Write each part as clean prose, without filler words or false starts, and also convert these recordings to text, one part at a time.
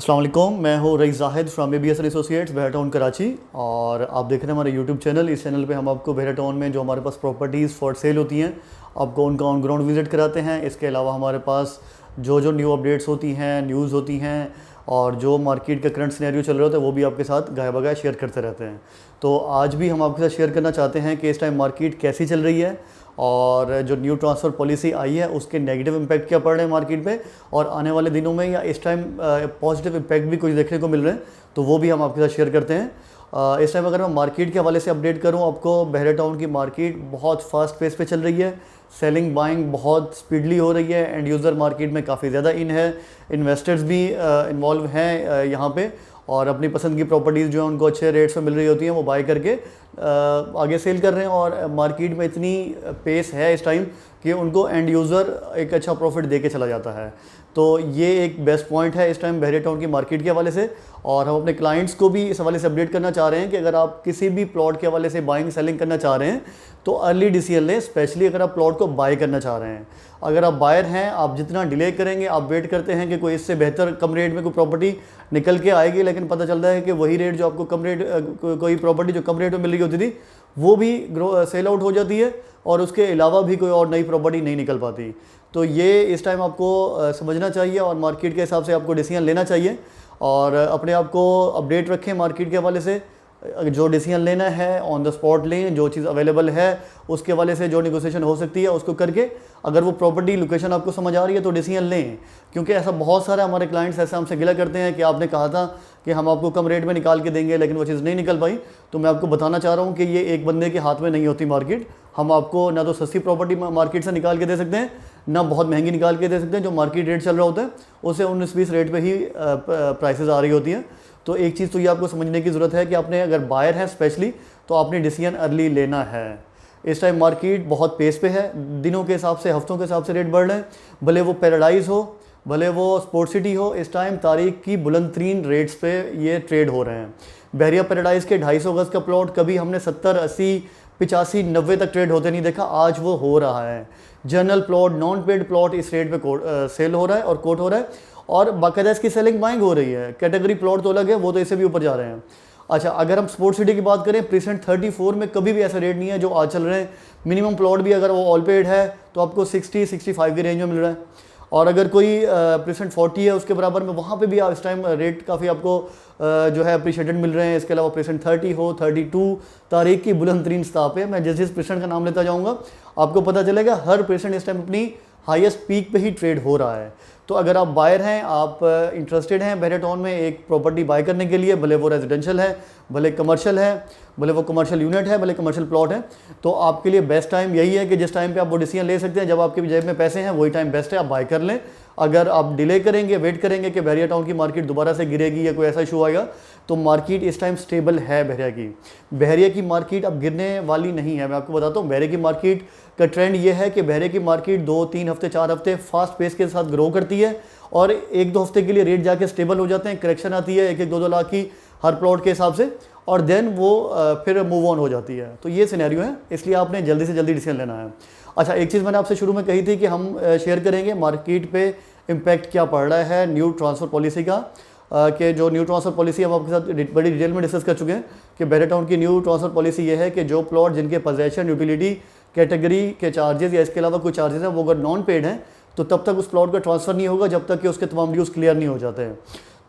अस्सलाम वालेकुम, मैं हूँ rice Zahid from ABS associates बहरा टाउन कराची। और आप देख रहे हैं हमारे यूट्यूब चैनल। इस चैनल पे हम आपको बहरा टाउन में जो हमारे पास प्रॉपर्टीज़ फॉर सेल होती हैं आपको उनका ऑन ग्राउंड विज़िट कराते हैं। इसके अलावा हमारे पास जो जो न्यू अपडेट्स होती हैं, न्यूज़ होती हैं और जो मार्केट का करंट सिनेरियो चल रहा होता है वो भी आपके साथ गाय बगाए शेयर करते रहते हैं। तो आज भी हम आपके साथ शेयर करना चाहते हैं कि इस टाइम मार्केट कैसी चल रही है और जो न्यू ट्रांसफ़र पॉलिसी आई है उसके नेगेटिव इम्पैक्ट क्या पड़ रहे हैं मार्केट पे, और आने वाले दिनों में या इस टाइम पॉजिटिव इम्पैक्ट भी कुछ देखने को मिल रहे हैं, तो वो भी हम आपके साथ शेयर करते हैं। इस टाइम अगर मैं मार्केट के हवाले से अपडेट करूं आपको, बहरा टाउन की मार्केट बहुत फास्ट पेस पे चल रही है। सेलिंग बाइंग बहुत स्पीडली हो रही है। एंड यूज़र मार्केट में काफ़ी ज़्यादा इन है। इन्वेस्टर्स भी इन्वॉल्व हैं यहाँ पे और अपनी पसंद की प्रॉपर्टीज़ जो है उनको अच्छे रेट्स में मिल रही होती हैं वो बाय करके आगे सेल कर रहे हैं। और मार्केट में इतनी पेस है इस टाइम कि उनको एंड यूज़र एक अच्छा प्रॉफिट दे के चला जाता है। तो ये एक बेस्ट पॉइंट है इस टाइम बहरा टाउन की मार्केट के हवाले से। और हम अपने क्लाइंट्स को भी इस हवाले से अपडेट करना चाह रहे हैं कि अगर आप किसी भी प्लॉट के हवाले से बाइंग सेलिंग करना चाह रहे हैं तो अर्ली डिसीजन लें, स्पेशली अगर आप प्लॉट को बाय करना चाह रहे हैं। अगर आप बायर हैं, आप जितना डिले करेंगे, आप वेट करते हैं कि कोई इससे बेहतर कम रेट में कोई प्रॉपर्टी निकल के आएगी, लेकिन पता चलता है कि वही रेट जो आपको कम रेट कोई प्रॉपर्टी जो कम रेट में मिल रही होती थी वो भी सेल आउट हो जाती है और उसके अलावा भी कोई और नई प्रॉपर्टी नहीं निकल पाती। तो ये इस टाइम आपको समझना चाहिए और मार्केट के हिसाब से आपको डिसीजन लेना चाहिए और अपने आप को अपडेट रखें मार्केट के हवाले से। जो डिसीजन लेना है ऑन द स्पॉट लें, जो चीज़ अवेलेबल है उसके हवाले से जो नेगोशिएशन हो सकती है उसको करके, अगर वो प्रॉपर्टी लोकेशन आपको समझ आ रही है तो डिसीजन लें। क्योंकि ऐसा बहुत सारा हमारे क्लाइंट्स ऐसा हमसे गिला करते हैं कि आपने कहा था कि हम आपको कम रेट में निकाल के देंगे लेकिन वो चीज़ नहीं निकल पाई। तो मैं आपको बताना चाह रहा हूँ कि ये एक बंदे के हाथ में नहीं होती मार्केट। हम आपको ना तो सस्ती प्रॉपर्टी मार्केट से निकाल के दे सकते हैं, ना बहुत महंगी निकाल के दे सकते हैं। जो मार्केट रेट चल रहा होता है उससे 19-20 रेट पे ही प्राइसेस आ रही होती हैं। तो एक चीज़ तो ये आपको समझने की ज़रूरत है कि आपने अगर बायर है स्पेशली तो आपने डिसीजन अर्ली लेना है। इस टाइम मार्केट बहुत पेस पे है, दिनों के हिसाब से, हफ्तों के हिसाब से रेट बढ़ रहे हैं। भले वो पैराडाइज हो, भले वो स्पोर्ट सिटी हो, इस टाइम तारीख की बुलंद तरीन रेट्स पे ये ट्रेड हो रहे हैं। बहरिया पैराडाइज के 250 गज़ का प्लॉट कभी हमने 70, 80, 85, 90 तक ट्रेड होते नहीं देखा, आज वो हो रहा है। General plot, non paid plot इस रेट पे सेल हो रहा है और कोट हो रहा है और बाकायदा इसकी सेलिंग बाइंग हो रही है। कैटेगरी प्लॉट तो अलग है, वो तो इससे भी ऊपर जा रहे हैं। अच्छा, अगर हम स्पोर्ट सिटी की बात करें, प्रीसेंट 34 में कभी भी ऐसा रेट नहीं है जो आज चल रहे हैं। मिनिमम प्लॉट भी अगर वो ऑल पेड है तो आपको 60-65 की रेंज में मिल रहा है। और अगर कोई प्रीसेंट 40 है उसके बराबर में, वहाँ पे भी इस टाइम रेट काफ़ी आपको जो है अप्रिशिएटेड मिल रहे हैं। इसके अलावा प्रीसेंट 30 हो, 32 तारीख की बुलंद तरीन सतह पे, मैं जिस जिस प्रीसेंट का नाम लेता जाऊँगा आपको पता चलेगा हर प्रीसेंट इस टाइम अपनी हाईएस्ट पीक पे ही ट्रेड हो रहा है। तो अगर आप बायर हैं, आप इंटरेस्टेड हैं बहरा टाउन में एक प्रॉपर्टी बाय करने के लिए, भले वो रेजिडेंशियल है, भले कमर्शियल है, भले वो कमर्शियल यूनिट है, भले कमर्शियल प्लॉट है, तो आपके लिए बेस्ट टाइम यही है कि जिस टाइम पे आप वो डिसीजन ले सकते हैं, जब आपके जेब में पैसे हैं, वही टाइम बेस्ट है, आप बाय कर लें। अगर आप डिले करेंगे, वेट करेंगे कि बहरा टाउन की मार्केट दोबारा से गिरेगी या कोई ऐसा इशू आएगा, तो मार्केट इस टाइम स्टेबल है बहरिया की। बहरिया की मार्केट अब गिरने वाली नहीं है। मैं आपको बताता हूँ, बहरे की मार्केट का ट्रेंड ये है कि बहरे की मार्केट 2-3 हफ्ते, 4 हफ्ते फास्ट पेस के साथ ग्रो करती है और 1-2 हफ्ते के लिए रेट जाके स्टेबल हो जाते हैं। करेक्शन आती है 1-2 लाख की हर प्लॉट के हिसाब से और देन वो फिर मूव ऑन हो जाती है। तो ये सिनेरियो है, इसलिए आपने जल्दी से जल्दी डिसीजन लेना है। अच्छा, एक चीज़ मैंने आपसे शुरू में कही थी कि हम शेयर करेंगे मार्केट पे इम्पैक्ट क्या पड़ रहा है न्यू ट्रांसफ़र पॉलिसी का। कि जो न्यू ट्रांसफ़र पॉलिसी हम आपके साथ बड़ी डिटेल में डिस्कस कर चुके हैं कि बहरा टाउन की न्यू ट्रांसफ़र पॉलिसी ये है कि जो प्लॉट जिनके पोजेशन, यूटिलिटी कैटेगरी के चार्जेस या इसके अलावा कोई चार्जेस हैं वो अगर नॉन पेड हैं तो तब तक उस प्लॉट का ट्रांसफ़र नहीं होगा जब तक कि उसके तमाम ड्यूज़ क्लियर नहीं हो जाते हैं।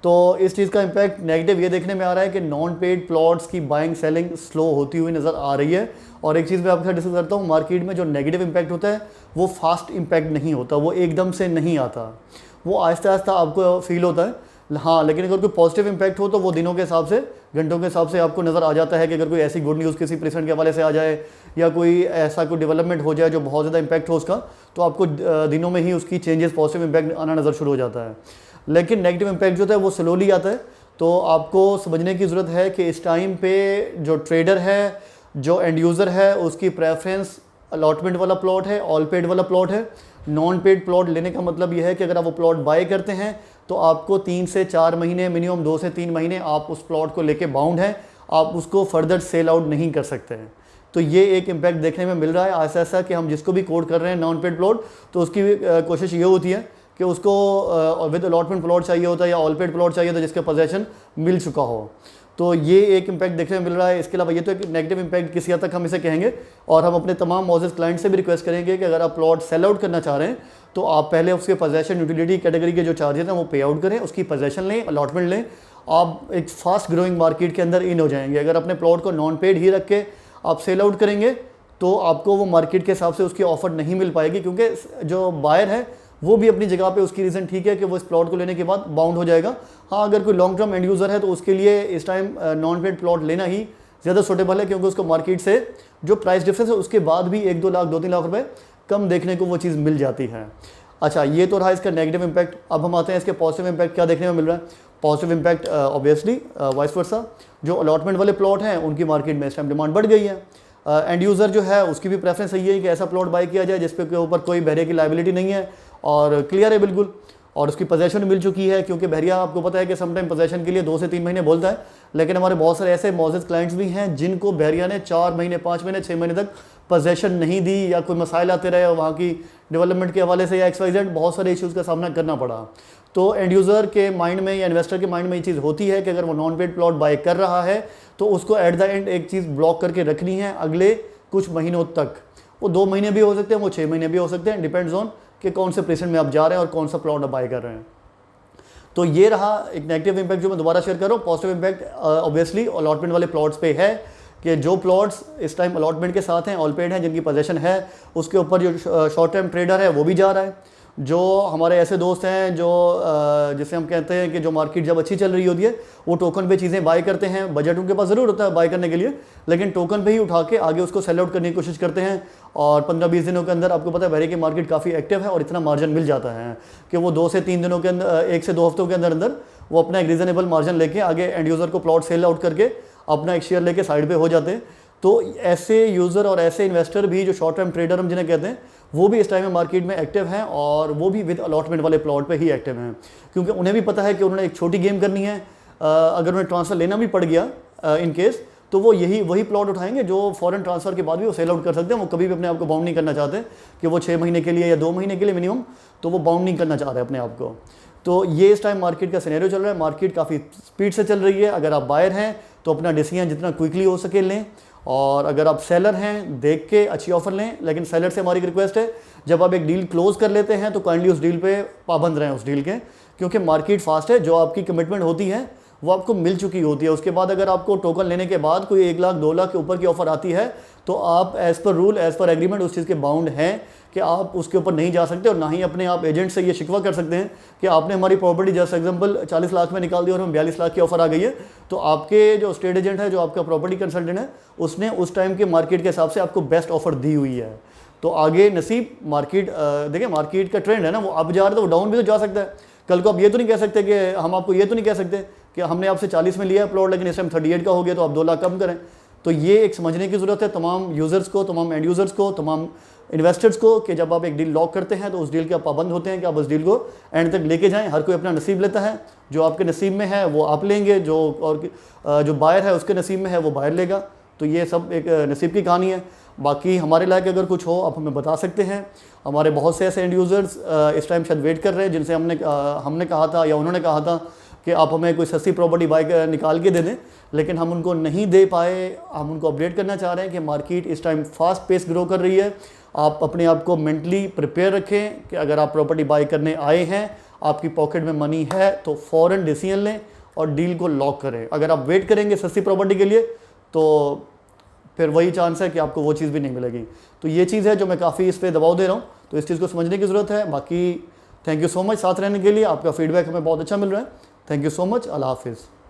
तो इस चीज़ का इम्पैक्ट नेगेटिव ये देखने में आ रहा है कि नॉन पेड प्लॉट्स की बाइंग सेलिंग स्लो होती हुई नज़र आ रही है। और एक चीज़ मैं आपके साथ डिस्कस करता हूँ, मार्केट में जो नेगेटिव इम्पैक्ट होता है वो फास्ट इम्पैक्ट नहीं होता, वो एकदम से नहीं आता, वो आहिस्ता आहिस्ता आपको फील होता है। हाँ, लेकिन अगर कोई पॉजिटिव इम्पैक्ट हो तो वो दिनों के हिसाब से, घंटों के हिसाब से आपको नज़र आ जाता है कि अगर कोई ऐसी गुड न्यूज़ किसी प्रेसिडेंट के हवाले से आ जाए या कोई ऐसा कोई डेवलपमेंट हो जाए जो बहुत ज़्यादा इम्पैक्ट हो उसका, तो आपको दिनों में ही उसकी चेंजेस, पॉजिटिव इम्पैक्ट आना नज़र शुरू हो जाता है। लेकिन नेगेटिव इम्पैक्ट जो होता है वो स्लोली आता है। तो आपको समझने की ज़रूरत है कि इस टाइम पे जो ट्रेडर है, जो एंड यूज़र है, उसकी प्रेफरेंस अलॉटमेंट वाला प्लॉट है, ऑल पेड वाला प्लॉट है। नॉन पेड प्लॉट लेने का मतलब यह है कि अगर आप वो प्लॉट बाय करते हैं तो आपको 3 से 4 महीने, मिनिमम 2 से 3 महीने आप उस प्लॉट को लेके बाउंड हैं, आप उसको फर्दर सेल आउट नहीं कर सकते हैं। तो ये एक इम्पैक्ट देखने में मिल रहा है ऐसा कि हम जिसको भी कोड कर रहे हैं नॉन पेड प्लॉट, तो उसकी कोशिश ये होती है कि कि उसको विद अलॉटमेंट प्लॉट चाहिए होता है या ऑल पेड प्लॉट चाहिए होता है जिसका पोजेशन मिल चुका हो। तो ये एक इम्पैक्ट देखने में मिल रहा है। इसके अलावा ये तो एक नेगेटिव इम्पैक्ट किसी हद तक हम इसे कहेंगे, और हम अपने तमाम मौजूद क्लाइंट से भी रिक्वेस्ट करेंगे कि अगर आप प्लॉट सेल आउट करना चाह रहे हैं तो आप पहले उसके पोजेशन यूटिलिटी कैटेगरी के जो चार्जेस हैं वो पे आउट करें, उसकी पोजेशन लें, अलॉटमेंट लें। आप एक फास्ट ग्रोइंग मार्केट के अंदर इन हो जाएंगे। अगर अपने प्लॉट को नॉन पेड ही रख के आप सेल आउट करेंगे तो आपको वो मार्केट के हिसाब से उसकी ऑफर नहीं मिल पाएगी, क्योंकि जो बायर है वो भी अपनी जगह पे उसकी रीज़न ठीक है कि वो इस प्लॉट को लेने के बाद बाउंड हो जाएगा। हाँ, अगर कोई लॉन्ग टर्म एंड यूज़र है तो उसके लिए इस टाइम नॉन पेड प्लॉट लेना ही ज़्यादा सूटेबल है, क्योंकि उसको मार्केट से जो प्राइस डिफरेंस है उसके बाद भी 1-2 लाख 2-3 लाख रुपए कम देखने को वो चीज़ मिल जाती है। अच्छा, ये तो रहा इसका नेगेटिव इम्पैक्ट। अब हम आते हैं इसके पॉजिटिव इम्पैक्ट क्या देखने में मिल रहा है। Positive impact obviously vice versa, जो अलॉटमेंट वाले प्लॉट हैं उनकी मार्केट में इस टाइम डिमांड बढ़ गई है। एंड यूज़र जो है उसकी भी प्रेफरेंस यही है कि ऐसा प्लॉट बाय किया जाए जिस पे के ऊपर कोई बहरे की लाइबिलिटी नहीं है और क्लियर है बिल्कुल, और उसकी पोजेशन मिल चुकी है। क्योंकि बहरिया आपको पता है कि समटाइम पोजेशन के लिए 2 से 3 महीने बोलता है, लेकिन हमारे बहुत सारे ऐसे मौजूद क्लाइंट्स भी हैं जिनको बहरिया ने 4 महीने 5 महीने 6 महीने तक पोजेशन नहीं दी, या कोई मसाइल आते रहे वहाँ की डेवलपमेंट के हवाले से या XYZ बहुत सारे इश्यूज़ का सामना करना पड़ा। तो एंड यूज़र के माइंड में या इन्वेस्टर के माइंड में ये चीज़ होती है कि अगर वो नॉन पेड प्लॉट बाय कर रहा है तो उसको एट द एंड एक चीज़ ब्लॉक करके रखनी है अगले कुछ महीनों तक। वो 2 महीने भी हो सकते हैं, वो 6 महीने भी हो सकते हैं, डिपेंड्स ऑन कि कौन से प्रेसेंट में आप जा रहे हैं और कौन सा प्लॉट आप बाय कर रहे हैं। तो ये रहा एक नेगेटिव इम्पैक्ट जो मैं दोबारा शेयर कर रहा हूँ। पॉजिटिव इम्पैक्ट ऑब्वियसली अलॉटमेंट वाले प्लॉट्स पे है कि जो प्लॉट्स इस टाइम अलॉटमेंट के साथ हैं, ऑल पेड हैं, जिनकी पोजेशन है, उसके ऊपर जो शॉर्ट टर्म ट्रेडर है वो भी जा रहा है। जो हमारे ऐसे दोस्त हैं जो जिसे हम कहते हैं कि जो मार्केट जब अच्छी चल रही होती है वो टोकन पे चीज़ें बाय करते हैं, बजट उनके पास ज़रूर होता है बाय करने के लिए, लेकिन टोकन पे ही उठा के आगे उसको सेल आउट करने की कोशिश करते हैं। और 15-20 दिनों के अंदर आपको पता है बहरे की मार्केट काफ़ी एक्टिव है और इतना मार्जिन मिल जाता है कि वो 2 से 3 दिनों के अंदर, 1 से 2 हफ्तों के अंदर अंदर वो अपना एक रीज़नेबल मार्जिन लेके आगे एंड यूज़र को प्लॉट सेल आउट करके अपना एक शेयर लेके साइड पे हो जाते हैं। तो ऐसे यूज़र और ऐसे इन्वेस्टर भी जो शॉर्ट टर्म ट्रेडर हम जिन्हें कहते हैं वो भी इस टाइम में मार्केट में एक्टिव हैं, और वो भी विद अलॉटमेंट वाले प्लॉट पे ही एक्टिव हैं, क्योंकि उन्हें भी पता है कि उन्होंने एक छोटी गेम करनी है। अगर उन्हें ट्रांसफ़र लेना भी पड़ गया इन केस, तो वो वही प्लॉट उठाएंगे जो फॉरेन ट्रांसफ़र के बाद भी वो सेल आउट कर सकते हैं। वो कभी भी अपने आप को बाउंड नहीं करना चाहते कि वो 6 महीने के लिए या 2 महीने के लिए मिनिमम, तो वो बाउंड नहीं करना चाह रहे अपने आप को। तो ये इस टाइम मार्केट का सिनेरियो चल रहा है। मार्केट काफ़ी स्पीड से चल रही है। अगर आप बायर हैं तो अपना डिसीजन जितना क्विकली हो सके लें, और अगर आप सेलर हैं देख के अच्छी ऑफर लें। लेकिन सेलर से हमारी रिक्वेस्ट है, जब आप एक डील क्लोज कर लेते हैं तो काइंडली उस डील पे पाबंद रहें उस डील के, क्योंकि मार्केट फास्ट है। जो आपकी कमिटमेंट होती है वो आपको मिल चुकी होती है। उसके बाद अगर आपको टोकन लेने के बाद कोई 1 लाख 2 लाख के ऊपर की ऑफर आती है तो आप as per rule as per agreement उस चीज़ के बाउंड हैं कि आप उसके ऊपर नहीं जा सकते, और ना ही अपने आप एजेंट से ये शिकवा कर सकते हैं कि आपने हमारी प्रॉपर्टी जैसे एग्जांपल 40 लाख में निकाल दी और हमें 42 लाख की ऑफर आ गई है। तो आपके जो स्टेट एजेंट है, जो आपका प्रॉपर्टी कंसल्टेंट है, उसने उस टाइम के मार्केट के हिसाब से आपको बेस्ट ऑफर दी हुई है। तो आगे नसीब मार्केट, देखिए मार्केट का ट्रेंड है ना, वो अप जा रहा है तो वो डाउन भी तो जा सकता है। कल को आप ये तो नहीं कह सकते कि हम आपको ये तो नहीं कह सकते कि हमने आपसे 40 में लिया है प्लॉट लेकिन इस टाइम 38 का हो गया तो आप 2 लाख कम करें। तो ये एक समझने की ज़रूरत है तमाम यूज़र्स को, तमाम एंड यूज़र्स को, तमाम इन्वेस्टर्स को, कि जब आप एक डील लॉक करते हैं तो उस डील के आप पाबंद होते हैं कि आप उस डील को एंड तक लेके जाएं। हर कोई अपना नसीब लेता है, जो आपके नसीब में है वो आप लेंगे, जो बायर है उसके नसीब में है वो बायर लेगा। तो ये सब एक नसीब की कहानी है। बाकी हमारे लायक अगर कुछ हो आप हमें बता सकते हैं। हमारे बहुत से ऐसे एंड यूज़र्स इस टाइम शायद वेट कर रहे हैं, जिनसे हमने कहा था या उन्होंने कहा था कि आप हमें कोई सस्ती प्रॉपर्टी बाय निकाल के दे दें, लेकिन हम उनको नहीं दे पाए। हम उनको अपडेट करना चाह रहे हैं कि मार्केट इस टाइम फास्ट पेस ग्रो कर रही है। आप अपने आप को मेंटली प्रिपेयर रखें कि अगर आप प्रॉपर्टी बाय करने आए हैं, आपकी पॉकेट में मनी है, तो फ़ौरन डिसीजन लें और डील को लॉक करें। अगर आप वेट करेंगे सस्ती प्रॉपर्टी के लिए तो फिर वही चांस है कि आपको वो चीज़ भी नहीं मिलेगी। तो ये चीज़ है जो मैं काफ़ी इस पर दबाव दे रहा हूँ, तो इस चीज़ को समझने की ज़रूरत है। बाकी थैंक यू सो मच साथ रहने के लिए। आपका फीडबैक हमें बहुत अच्छा मिल रहा है। Thank you so much. अल्लाह हाफिज़।